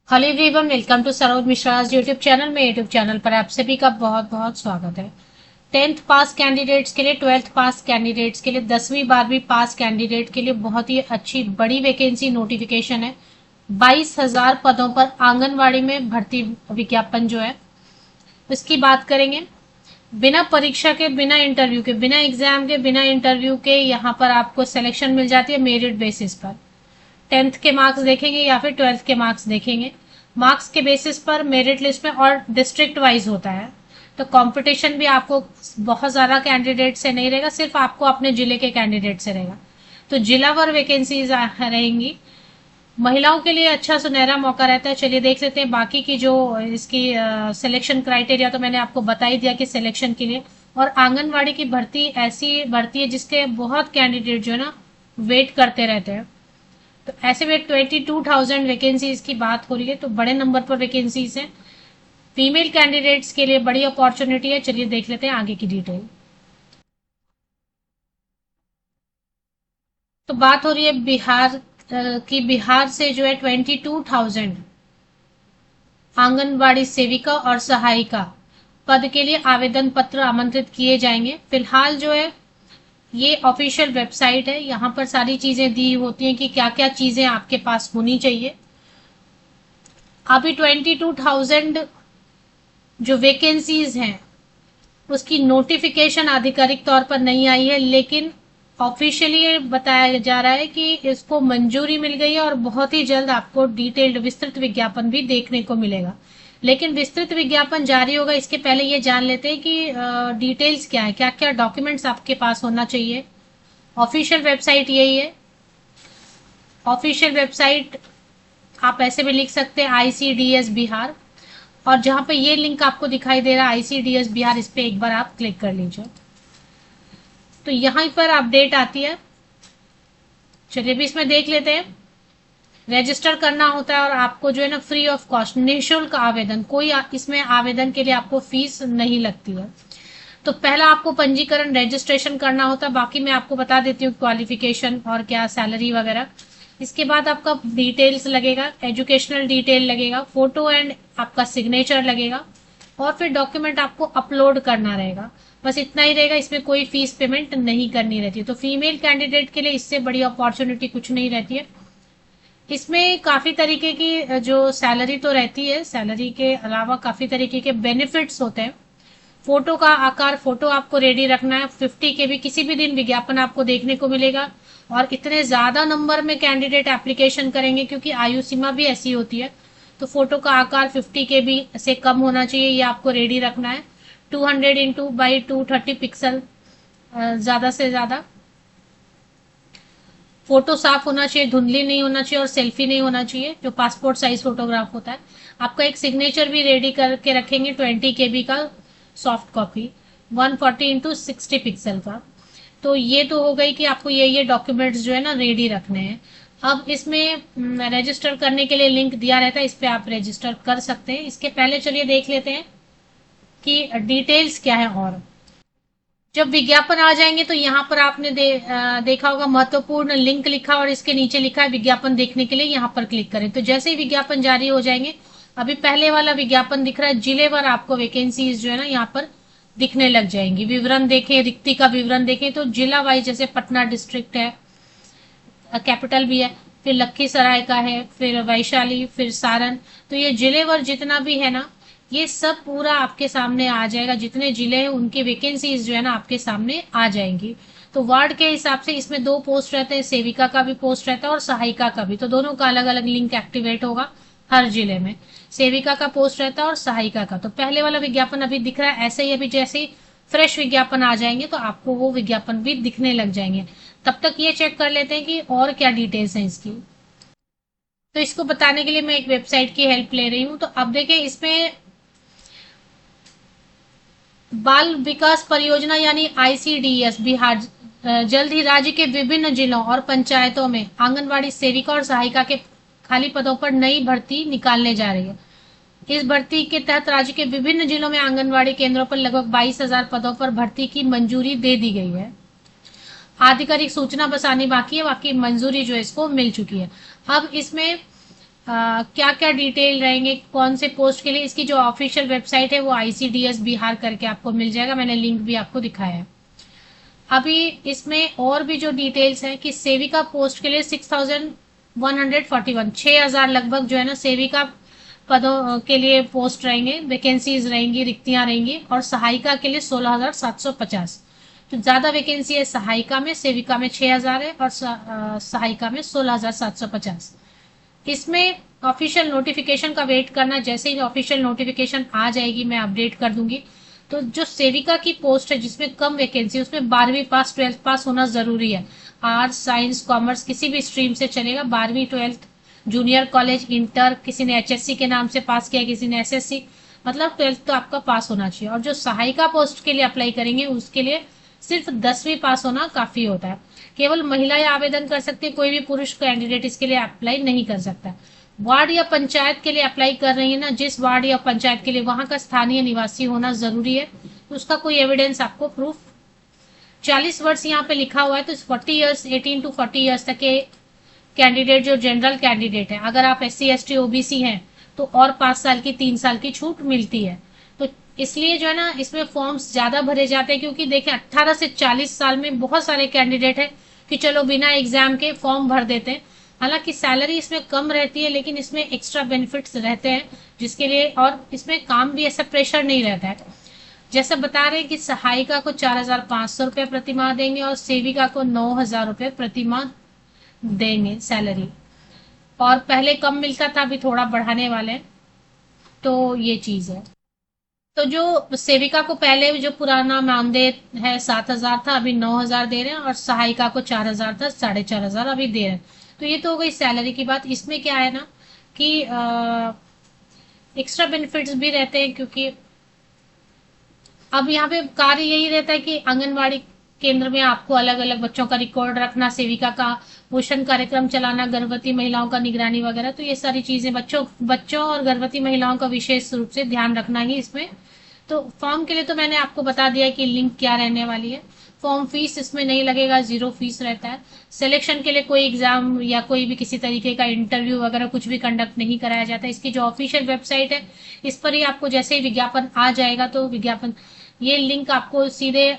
Hello everyone, welcome to Saroj Mishra YouTube channel में। YouTube channel पर आप सभी का बहुत बहुत स्वागत है। 10th पास कैंडिडेट्स के लिए, 12th पास कैंडिडेट्स के लिए, 10वीं 12वीं पास कैंडिडेट के लिए बहुत ही अच्छी बड़ी वैकेंसी नोटिफिकेशन है। 22,000 पदों पर आंगनवाड़ी में भर्ती विज्ञापन जो है उसकी बात करेंगे। बिना परीक्षा के, बिना इंटरव्यू के, बिना एग्जाम के, बिना इंटरव्यू के यहाँ पर आपको सिलेक्शन मिल जाती है मेरिट बेसिस पर। 10th के मार्क्स देखेंगे या फिर 12th के मार्क्स देखेंगे। मार्क्स के बेसिस पर मेरिट लिस्ट में और डिस्ट्रिक्ट वाइज होता है, तो कंपटीशन भी आपको बहुत ज़्यादा कैंडिडेट से नहीं रहेगा, सिर्फ आपको अपने जिले के कैंडिडेट से रहेगा। तो जिलावार वैकेंसीज रहेंगी। महिलाओं के लिए अच्छा सुनहरा मौका रहता है। चलिए देख लेते हैं बाकी की जो इसकी सिलेक्शन क्राइटेरिया, तो मैंने आपको बता ही दिया कि सिलेक्शन के लिए। और आंगनवाड़ी की भर्ती ऐसी भर्ती है जिसके बहुत कैंडिडेट जो है ना वेट करते रहते हैं। तो ऐसे में 22,000 वैकेंसीज की बात हो रही है, तो बड़े नंबर पर वैकेंसीज हैं। फीमेल कैंडिडेट्स के लिए बड़ी अपॉर्चुनिटी है। चलिए देख लेते हैं आगे की डिटेल। तो बात हो रही है बिहार की। बिहार से जो है 22,000 आंगनबाड़ी सेविका और सहायिका पद के लिए आवेदन पत्र आमंत्रित किए जाएंगे। फिलहाल जो है ये ऑफिशियल वेबसाइट है, यहाँ पर सारी चीजें दी होती हैं कि क्या क्या चीजें आपके पास होनी चाहिए। अभी 22,000 जो वैकेंसीज हैं उसकी नोटिफिकेशन आधिकारिक तौर पर नहीं आई है, लेकिन ऑफिशियली बताया जा रहा है कि इसको मंजूरी मिल गई है और बहुत ही जल्द आपको डिटेल्ड विस्तृत विज्ञापन भी देखने को मिलेगा। लेकिन विस्तृत विज्ञापन जारी होगा इसके पहले ये जान लेते हैं कि डिटेल्स क्या है, क्या क्या डॉक्यूमेंट्स आपके पास होना चाहिए। ऑफिशियल वेबसाइट यही है। ऑफिशियल वेबसाइट आप ऐसे भी लिख सकते हैं, ICDS बिहार। और जहां पे ये लिंक आपको दिखाई दे रहा है ICDS बिहार, इस पे एक बार आप क्लिक कर लीजिए तो यहां पर अपडेट आती है। चलिए भी इसमें देख लेते हैं। रजिस्टर करना होता है और आपको जो है ना फ्री ऑफ कॉस्ट, निःशुल्क आवेदन, कोई इसमें आवेदन के लिए आपको फीस नहीं लगती है। तो पहला आपको पंजीकरण रजिस्ट्रेशन करना होता है। बाकी मैं आपको बता देती हूँ क्वालिफिकेशन और क्या सैलरी वगैरह। इसके बाद आपका डिटेल्स लगेगा, एजुकेशनल डिटेल लगेगा, फोटो एंड आपका सिग्नेचर लगेगा और फिर डॉक्यूमेंट आपको अपलोड करना रहेगा। बस इतना ही रहेगा, इसमें कोई फीस पेमेंट नहीं करनी रहती है। तो फीमेल कैंडिडेट के लिए इससे बड़ी अपॉर्चुनिटी कुछ नहीं रहती है। इसमें काफी तरीके की जो सैलरी तो रहती है, सैलरी के अलावा काफी तरीके के बेनिफिट्स होते हैं। फोटो का आकार, फोटो आपको रेडी रखना है। 50 के भी किसी भी दिन विज्ञापन आपको देखने को मिलेगा। और इतने ज्यादा नंबर में कैंडिडेट एप्लीकेशन करेंगे क्योंकि आयु सीमा भी ऐसी होती है, तो फोटो का आकार 50 के बी से कम होना चाहिए, ये आपको रेडी रखना है। 200 इंटू बाई 230 पिक्सल ज्यादा से ज्यादा। फोटो साफ होना चाहिए, धुंधली नहीं होना चाहिए और सेल्फी नहीं होना चाहिए, जो पासपोर्ट साइज फोटोग्राफ होता है। आपका एक सिग्नेचर भी रेडी करके रखेंगे 20 KB का सॉफ्ट कॉपी, 140 इंटू 60 पिक्सल का। तो ये तो हो गई कि आपको ये डॉक्यूमेंट्स जो है ना रेडी रखने हैं। अब इसमें रजिस्टर करने के लिए लिंक दिया रहता है, इस पे आप रजिस्टर कर सकते हैं। इसके पहले चलिए देख लेते हैं कि डिटेल्स क्या है। और जब विज्ञापन आ जाएंगे तो यहाँ पर आपने देखा होगा महत्वपूर्ण लिंक लिखा और इसके नीचे लिखा है विज्ञापन देखने के लिए, यहाँ पर क्लिक करें। तो जैसे ही विज्ञापन जारी हो जाएंगे, अभी पहले वाला विज्ञापन दिख रहा है, जिलेवार आपको वैकेंसीज जो है ना यहाँ पर दिखने लग जाएंगी। विवरण देखें, रिक्ति का विवरण देखें तो जिला वाइज, जैसे पटना डिस्ट्रिक्ट है, कैपिटल भी है, फिर लखीसराय का है, फिर वैशाली, फिर सारण। तो ये जिलेवार जितना भी है ना, ये सब पूरा आपके सामने आ जाएगा। जितने जिले हैं उनकी वैकेंसीज जो है ना आपके सामने आ जाएंगी। तो वार्ड के हिसाब से इसमें 2 पोस्ट रहते हैं, सेविका का भी पोस्ट रहता है और सहायिका का भी। तो दोनों का अलग अलग लिंक एक्टिवेट होगा हर जिले में। सेविका का पोस्ट रहता है और सहायिका का। तो पहले वाला विज्ञापन अभी दिख रहा है, ऐसे ही अभी जैसे फ्रेश विज्ञापन आ जाएंगे तो आपको वो विज्ञापन भी दिखने लग जाएंगे। तब तक ये चेक कर लेते हैं कि और क्या डिटेल्स हैं इसकी। तो इसको बताने के लिए मैं एक वेबसाइट की हेल्प ले रही हूँ। तो अब देखिए इसमें बाल विकास परियोजना यानी ICDS बिहार जल्द ही राज्य के विभिन्न जिलों और पंचायतों में आंगनवाड़ी सेविका और सहायिका के खाली पदों पर नई भर्ती निकालने जा रही है। इस भर्ती के तहत राज्य के विभिन्न जिलों में आंगनवाड़ी केंद्रों पर लगभग 22,000 पदों पर भर्ती की मंजूरी दे दी गई है। आधिकारिक सूचना बस आनी बाकी है, बाकी मंजूरी जो है इसको मिल चुकी है। अब इसमें क्या क्या डिटेल रहेंगे कौन से पोस्ट के लिए, इसकी जो ऑफिशियल वेबसाइट है वो ICDS बिहार करके आपको मिल जाएगा, मैंने लिंक भी आपको दिखाया है। अभी इसमें और भी जो डिटेल्स हैं कि सेविका पोस्ट के लिए 6141, 6000 लगभग जो है ना सेविका पदों के लिए पोस्ट रहेंगे, वैकेंसीज रहेंगी, रिक्तियां रहेंगी, और सहायिका के लिए 16750। तो ज्यादा वैकेंसी है सहायिका में, सेविका में 6000 है और सहायिका में 16750। इसमें ऑफिशियल नोटिफिकेशन का वेट करना, जैसे ही ऑफिशियल नोटिफिकेशन आ जाएगी मैं अपडेट कर दूंगी। तो जो सेविका की पोस्ट है जिसमें कम वैकेंसी, उसमें 12वीं पास 12th पास होना जरूरी है। आर्ट्स साइंस कॉमर्स किसी भी स्ट्रीम से चलेगा, 12वीं 12th, जूनियर कॉलेज इंटर, किसी ने HSC के नाम से पास किया, किसी ने SSC, मतलब 12th तो आपका पास होना चाहिए। और जो सहायिका पोस्ट के लिए अप्लाई करेंगे उसके लिए सिर्फ 10वीं पास होना काफी होता है। केवल महिलाएं आवेदन कर सकती है, कोई भी पुरुष कैंडिडेट इसके लिए अप्लाई नहीं कर सकता। वार्ड या पंचायत के लिए अप्लाई कर रही है ना, जिस वार्ड या पंचायत के लिए, वहां का स्थानीय निवासी होना जरूरी है। तो उसका कोई एविडेंस आपको प्रूफ, 40 वर्ष यहाँ पे लिखा हुआ है, तो 40 ईयर्स, 18 to 40 ईयर्स तक के कैंडिडेट जो जनरल कैंडिडेट है, अगर आप SC ST OBC हैं तो और 5 साल की 3 साल की छूट मिलती है। तो इसलिए जो है ना इसमें फॉर्म्स ज्यादा भरे जाते हैं, क्योंकि देखें 18 से 40 साल में बहुत सारे कैंडिडेट है कि चलो बिना एग्जाम के फॉर्म भर देते हैं। हालांकि सैलरी इसमें कम रहती है, लेकिन इसमें एक्स्ट्रा बेनिफिट्स रहते हैं जिसके लिए, और इसमें काम भी ऐसा प्रेशर नहीं रहता है। जैसे बता रहे हैं कि सहायिका को 4500 रुपये प्रतिमाह देंगे और सेविका को 9000 रुपये प्रतिमाह देंगे सैलरी, और पहले कम मिलता था, अभी थोड़ा बढ़ाने वाले हैं। तो ये चीज है। तो जो सेविका को पहले जो पुराना मानदेय है 7000 था, अभी 9000 दे रहे हैं, और सहायिका को 4000 था, 4500 अभी दे रहे हैं। तो ये तो हो गई सैलरी की बात। इसमें क्या है ना कि एक्स्ट्रा बेनिफिट्स भी रहते हैं, क्योंकि अब यहाँ पे कार्य यही रहता है कि आंगनबाड़ी केंद्र में आपको अलग अलग बच्चों का रिकॉर्ड रखना, सेविका का पोषण कार्यक्रम चलाना, गर्भवती महिलाओं का निगरानी वगैरह। तो ये सारी चीजें बच्चों और गर्भवती महिलाओं का विशेष रूप से ध्यान रखना ही इसमें। तो फॉर्म के लिए तो मैंने आपको बता दिया कि लिंक क्या रहने वाली है। फॉर्म फीस इसमें नहीं लगेगा, 0 फीस रहता है। सिलेक्शन के लिए कोई एग्जाम या कोई भी किसी तरीके का इंटरव्यू वगैरह कुछ भी कंडक्ट नहीं कराया जाता। इसकी जो ऑफिशियल वेबसाइट है इस पर ही आपको जैसे ही विज्ञापन आ जाएगा, तो विज्ञापन, ये लिंक आपको सीधे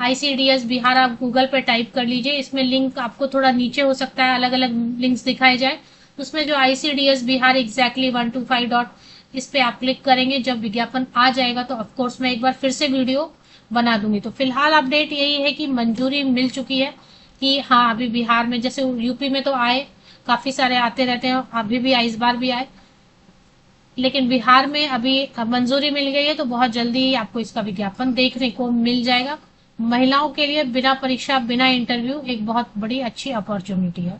ICDS बिहार आप गूगल पर टाइप कर लीजिए। इसमें लिंक आपको थोड़ा नीचे हो सकता है, अलग अलग लिंक्स दिखाए जाए, उसमें जो ICDS बिहार एग्जैक्टली 125 डॉट, इस पे आप क्लिक करेंगे। जब विज्ञापन आ जाएगा तो ऑफकोर्स मैं एक बार फिर से वीडियो बना दूंगी। तो फिलहाल अपडेट यही है कि मंजूरी मिल चुकी है कि हाँ, अभी बिहार में, जैसे यूपी में तो आए, काफी सारे आते रहते हैं, अभी भी आए, इस बार भी आए, लेकिन बिहार में अभी मंजूरी मिल गई है। तो बहुत जल्दी आपको इसका विज्ञापन देखने को मिल जाएगा। महिलाओं के लिए बिना परीक्षा बिना इंटरव्यू एक बहुत बड़ी अच्छी अपॉर्चुनिटी है।